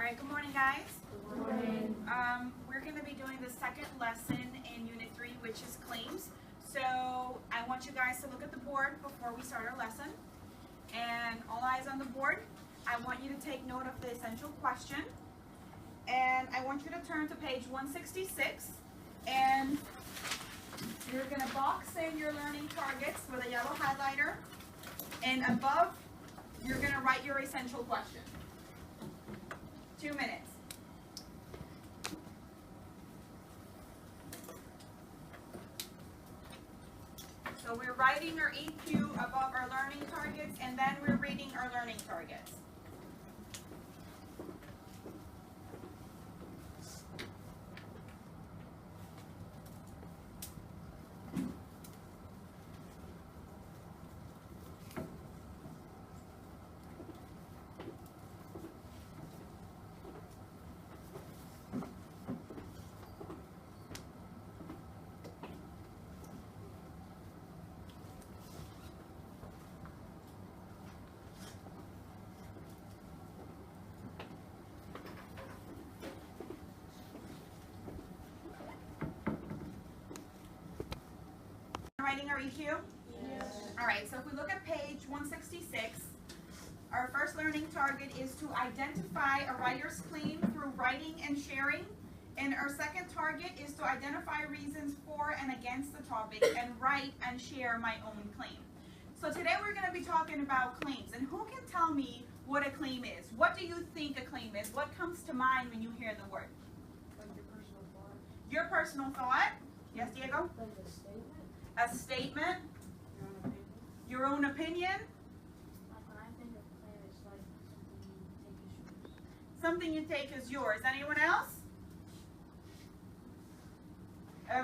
right, good morning, guys. Good morning. We're going to be doing the second lesson in Unit 3, which is claims. So I want you guys to look at the board before we start our lesson. And all eyes on the board. I want you to take note of the essential question. And I want you to turn to page 166. And you're going to box in your learning targets with a yellow highlighter. And above, you're going to write your essential question. 2 minutes. So we're writing our EQ above our learning targets, and then we're reading our learning targets. Writing our EQ? Yes. Alright, so if we look at page 166, our first learning target is to identify a writer's claim through writing and sharing. And our second target is to identify reasons for and against the topic and write and share my own claim. So today we're going to be talking about claims. And who can tell me what a claim is? What do you think a claim is? What comes to mind when you hear the word? Like your personal thought. Your personal thought? Yes, Diego? Like a statement. A statement? Your own opinion. Your own opinion? Like when I think of claim, it's like Something something you take as yours. you take as yours. Anyone else?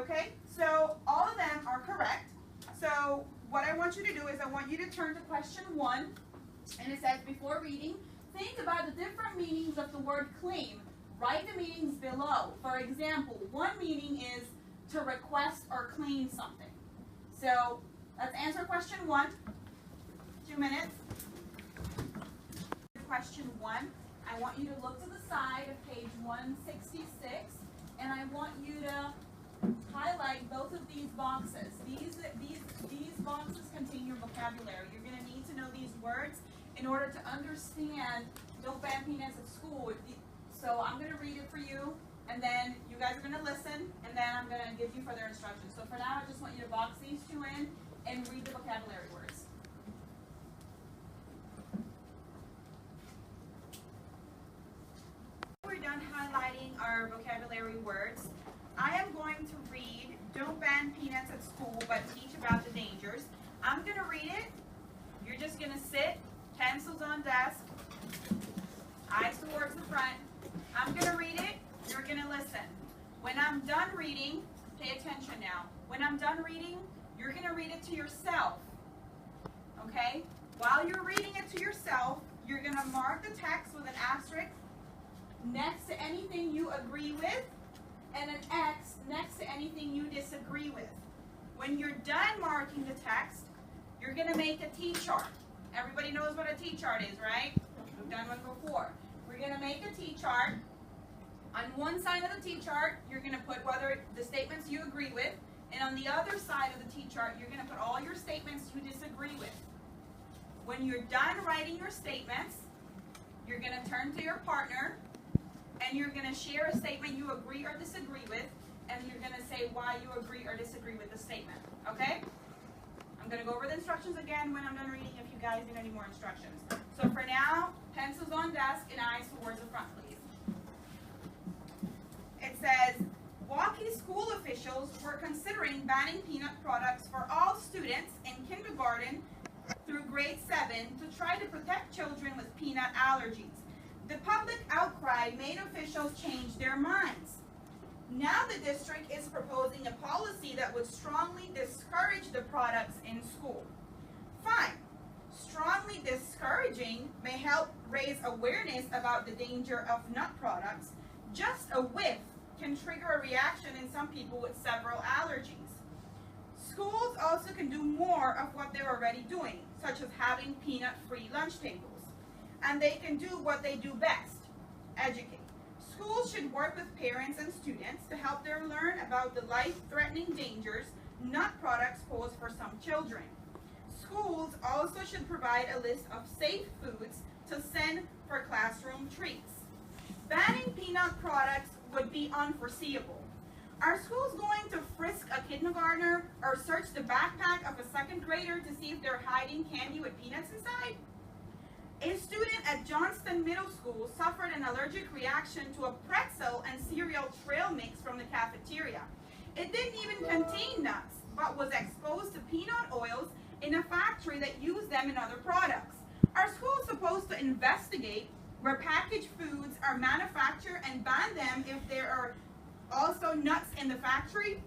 Okay, so all of them are correct. So what I want you to do is I want you to turn to question 1. And it says, before reading, think about the different meanings of the word claim. Write the meanings below. For example, one meaning is to request or claim something. So let's answer question 1. 2 minutes. Question 1. I want you to look to the side of page 166, and I want you to highlight both of these boxes. These boxes contain your vocabulary. You're going to need to know these words in order to understand Don't Ban Peanuts at School. So I'm going to read it for you, and then you guys are going to listen, and then I'm going to give you further instructions. So for now, I just want you to box these 2 in and read the vocabulary words. We're done highlighting our vocabulary words. I am going to read Don't Ban Peanuts at School, but teach about the dangers. I'm going to read it. You're just going to sit, pencils on desk, eyes towards the front. I'm going to read it. You're going to listen. When I'm done reading, pay attention now. When I'm done reading, you're going to read it to yourself. Okay? While you're reading it to yourself, you're going to mark the text with an asterisk next to anything you agree with and an X next to anything you disagree with. When you're done marking the text, you're going to make a T-chart. Everybody knows what a T-chart is, right? We've done one before. We're going to make a T-chart. On one side of the T-chart, you're going to put whether the statements you agree with, and on the other side of the T-chart, you're going to put all your statements you disagree with. When you're done writing your statements, you're going to turn to your partner, and you're going to share a statement you agree or disagree with, and you're going to say why you agree or disagree with the statement. Okay? I'm going to go over the instructions again when I'm done reading if you guys need any more instructions. So for now, pencils on desk and eyes towards the front, please. It says, Waukee school officials were considering banning peanut products for all students in kindergarten through grade 7 to try to protect children with peanut allergies. The public outcry made officials change their minds. Now the district is proposing a policy that would strongly discourage the products in school. Fine. Strongly discouraging may help raise awareness about the danger of nut products. Just a whiff can trigger a reaction in some people with several allergies. Schools also can do more of what they're already doing, such as having peanut-free lunch tables. And they can do what they do best, educate. work with parents and students to help them learn about the life-threatening dangers nut products pose for some children. Schools also should provide a list of safe foods to send for classroom treats. Banning peanut products would be unforeseeable. Are schools going to frisk a kindergartner or search the backpack of a second grader to see if they're hiding candy with peanuts inside? A student at Johnston Middle School suffered an allergic reaction to a pretzel and cereal trail mix from the cafeteria. It didn't even contain nuts, but was exposed to peanut oils in a factory that used them in other products. Are schools supposed to investigate where packaged foods are manufactured and ban them if there are also nuts in the factory?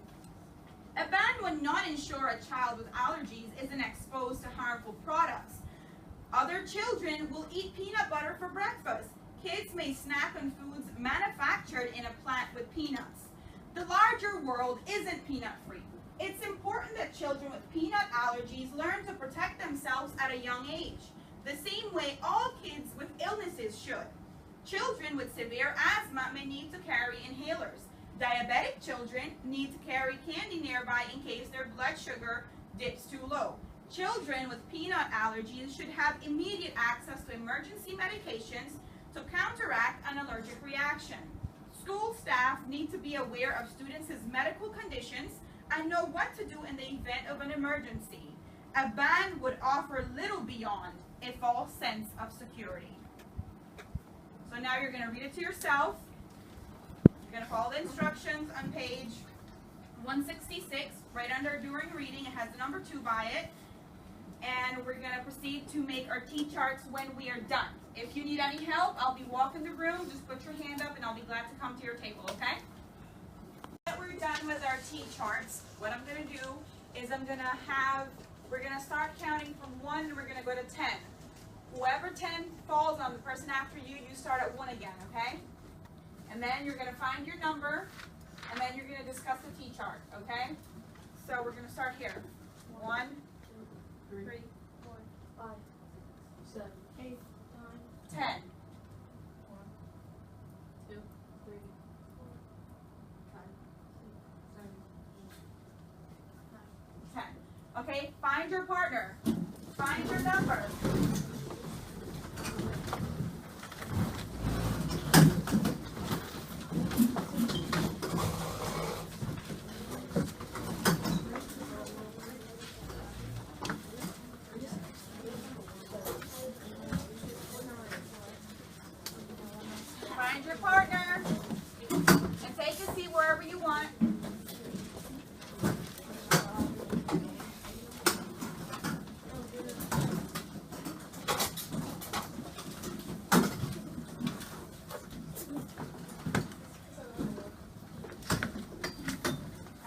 A ban would not ensure a child with allergies isn't exposed to harmful products. Other children will eat peanut butter for breakfast. Kids may snack on foods manufactured in a plant with peanuts. The larger world isn't peanut-free. It's important that children with peanut allergies learn to protect themselves at a young age, the same way all kids with illnesses should. Children with severe asthma may need to carry inhalers. Diabetic children need to carry candy nearby in case their blood sugar dips too low. Children with peanut allergies should have immediate access to emergency medications to counteract an allergic reaction. School staff need to be aware of students' medical conditions and know what to do in the event of an emergency. A ban would offer little beyond a false sense of security. So now you're going to read it to yourself. You're going to follow the instructions on page 166, right under during reading. It has the number 2 by it. And we're going to proceed to make our T-charts when we are done. If you need any help, I'll be walking the room. Just put your hand up and I'll be glad to come to your table, okay? We're done with our T-charts. What I'm going to do is we're going to start counting from 1 and we're going to go to 10. Whoever 10 falls on, the person after you, you start at 1 again, okay? And then you're going to find your number and then you're going to discuss the T-chart, okay? So we're going to start here. 1, 2, 3, 4, 5, 7, 8, 9, 10. 1, 2, 3, 4, 5, 6, 7, 8, 9. 10. Okay, find your partner. Find your number. Find your partner and take a seat wherever you want.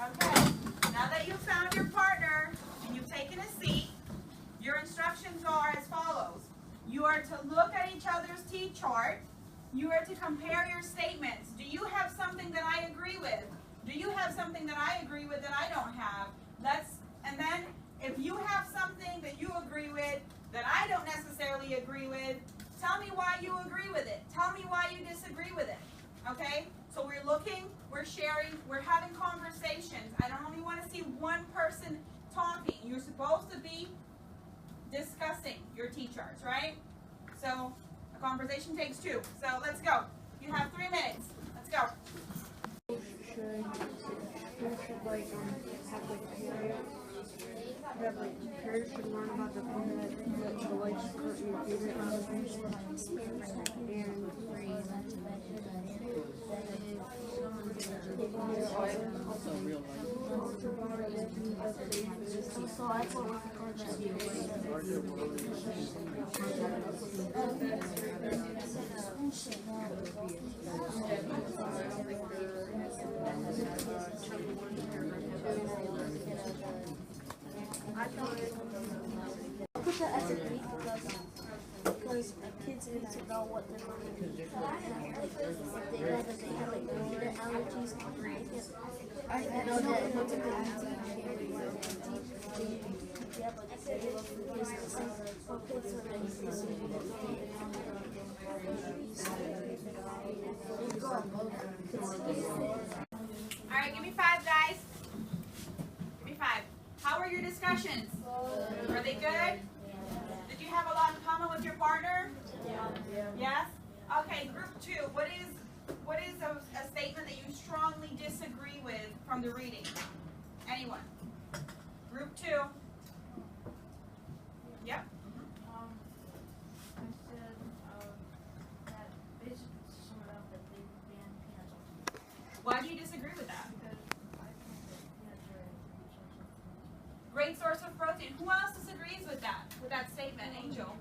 Okay, now that you've found your partner and you've taken a seat, your instructions are as follows. You are to look at each other's T-chart. You are to compare your statements. Do you have something that I agree with? Do you have something that I agree with that I don't have? And then if you have something that you agree with that I don't necessarily agree with, tell me why you agree with it. Tell me why you disagree with it. Okay? So we're looking, we're sharing, we're having conversations. I don't only want to see one person talking. You're supposed to be discussing your T-charts, right? So a conversation takes 2. So let's go. You have 3 minutes. Let's go. Parents should learn about the life certain favorite I put that as a B because kids need to know what they're going to do. If they know that they have like peanut allergies, I know that what's a good All right, give me 5, guys. Give me 5. How are your discussions? Are they good? Did you have a lot in common with your partner? Yes? Okay, group 2. What is a statement that you strongly disagree with from the reading? Anyone? Group 2. Yep. I said that basically summed up that they banned peanuts off Why do you disagree with that? because I think that peanuts are a Great source of protein. Who else disagrees with that statement, Angel?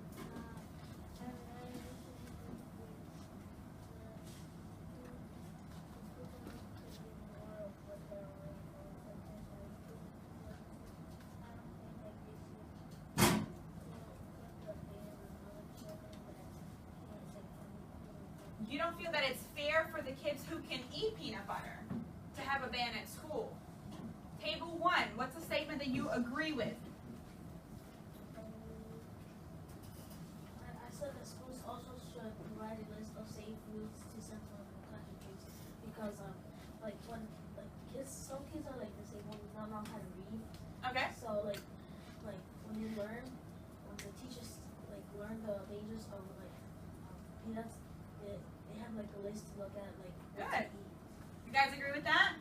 You don't feel that it's fair for the kids who can eat peanut butter to have a ban at school. Table 1, what's a statement that you agree with? I said that schools also should provide a list of safe foods to send to country kids because like when some kids are like disabled and don't know how to read. Okay. So like when you learn, when the teachers like learn the dangers of peanuts, they have like a list to look at like what Good. to eat. You guys agree with that?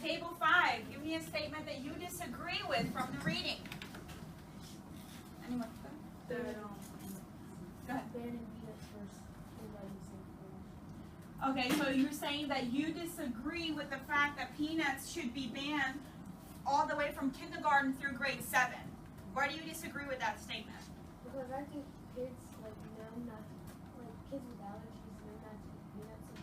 Table 5, give me a statement that you disagree with from the reading. Anyone? Go ahead. Banning peanuts first, providing safe foods. Okay, so you're saying that you disagree with the fact that peanuts should be banned all the way from kindergarten through grade 7. Why do you disagree with that statement? Because I think kids kids with allergies know not to eat peanuts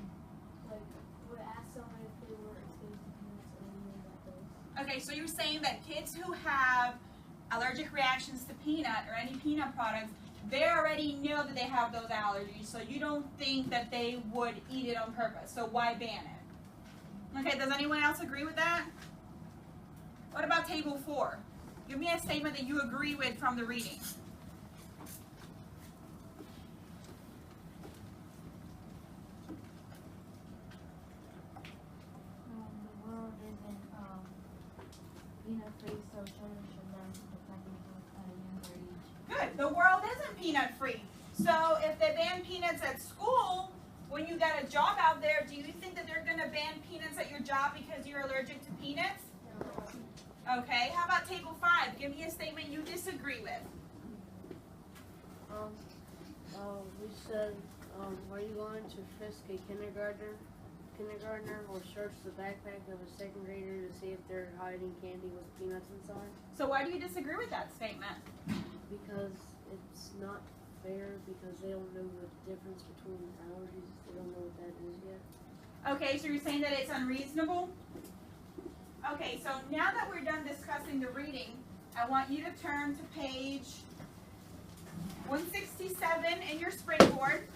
and would ask someone if they were exposed to peanuts and they knew about those. Okay, so you're saying that kids who have allergic reactions to peanut or any peanut products, they already know that they have those allergies, so you don't think that they would eat it on purpose, so why ban it? Okay, does anyone else agree with that? What about table 4? Give me a statement that you agree with from the reading. The world isn't peanut free, so children should learn to protect themselves at a younger age. Good. The world isn't peanut free. So if they ban peanuts at school, when you got a job out there, do you think that they're going to ban peanuts at your job because you're allergic to peanuts? Okay. How about table 5? Give me a statement you disagree with. We said, are you going to frisk a kindergartner or search the backpack of a second grader to see if they're hiding candy with peanuts inside? So why do you disagree with that statement? Because it's not fair, because they don't know the difference between allergies. They don't know what that is yet. Okay, so you're saying that it's unreasonable? Okay, so now that we're done discussing the reading, I want you to turn to page 167 in your springboard.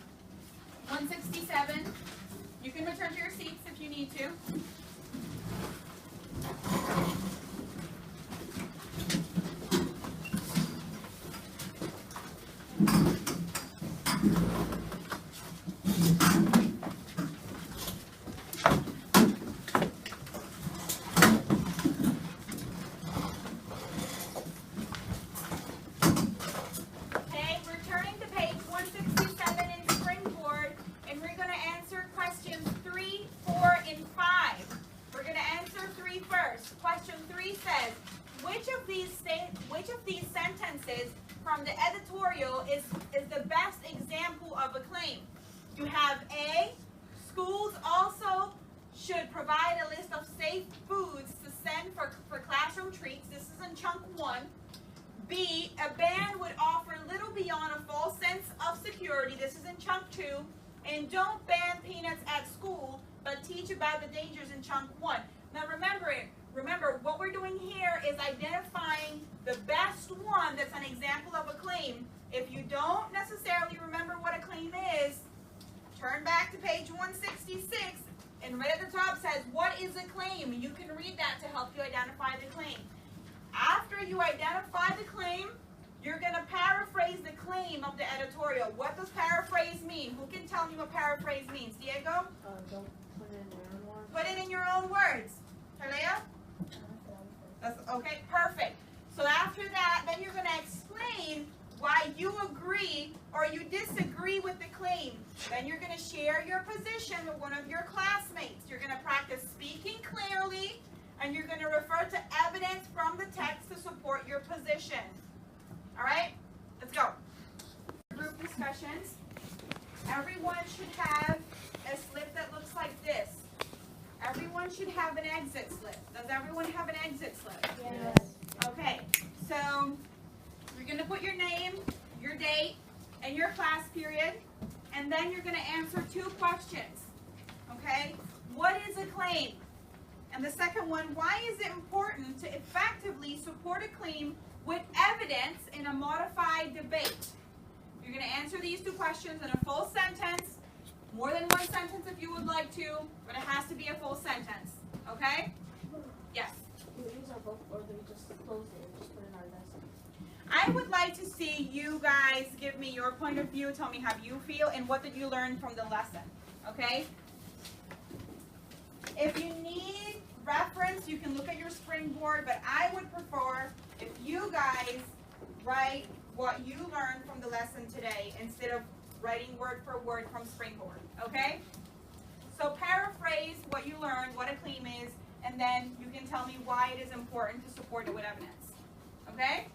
167. You can return to your seats if you need to. Okay, we're turning to page 167 in springboard, and we're going to answer questions 3, 4, and 5. We're going to answer 3 first. Question 3 says, which of these sentences from the editorial is the best example of a claim? You have A, schools also should provide a list of safe foods to send for classroom treats. This is in chunk 1. B, a ban would offer little beyond a false sense of security. This is in chunk 2. And don't ban peanuts at school, but teach about the dangers in chunk 1. Now remember, what we're doing here is identifying the best one that's an example of a claim. If you don't necessarily remember what a claim is, turn back to page 166, and right at the top says, what is a claim? You can read that to help you identify the claim. After you identify the claim, you're going to paraphrase the claim of the editorial. What does paraphrase mean? Who can tell me what paraphrase means? Diego? Don't put in error marks. words? Talea? That's okay, perfect. So after that, then you're going to explain why you agree or you disagree with the claim. Then you're going to share your position with one of your classmates. You're going to practice speaking clearly, and you're going to refer to evidence from the text to support your position. All right? Let's go. Group discussions. Everyone should have a slip that looks like this. Everyone should have an exit slip. Does everyone have an exit slip? Yes. Okay, so you're going to put your name, your date, and your class period, and then you're going to answer 2 questions. Okay? What is a claim? And the second one, why is it important to effectively support a claim with evidence in a modified debate? You're going to answer these 2 questions in a full sentence, more than 1 sentence if you would like to, but it has to be a full sentence. Okay? Yes? Do we use our book or do we just close it and just put it in our lesson? I would like to see you guys give me your point of view, tell me how you feel, and what did you learn from the lesson, okay? If you need reference, you can look at your springboard, but I would prefer if you guys write what you learned from the lesson today instead of writing word for word from springboard, okay? So paraphrase what you learned, what a claim is, and then you can tell me why it is important to support it with evidence, okay?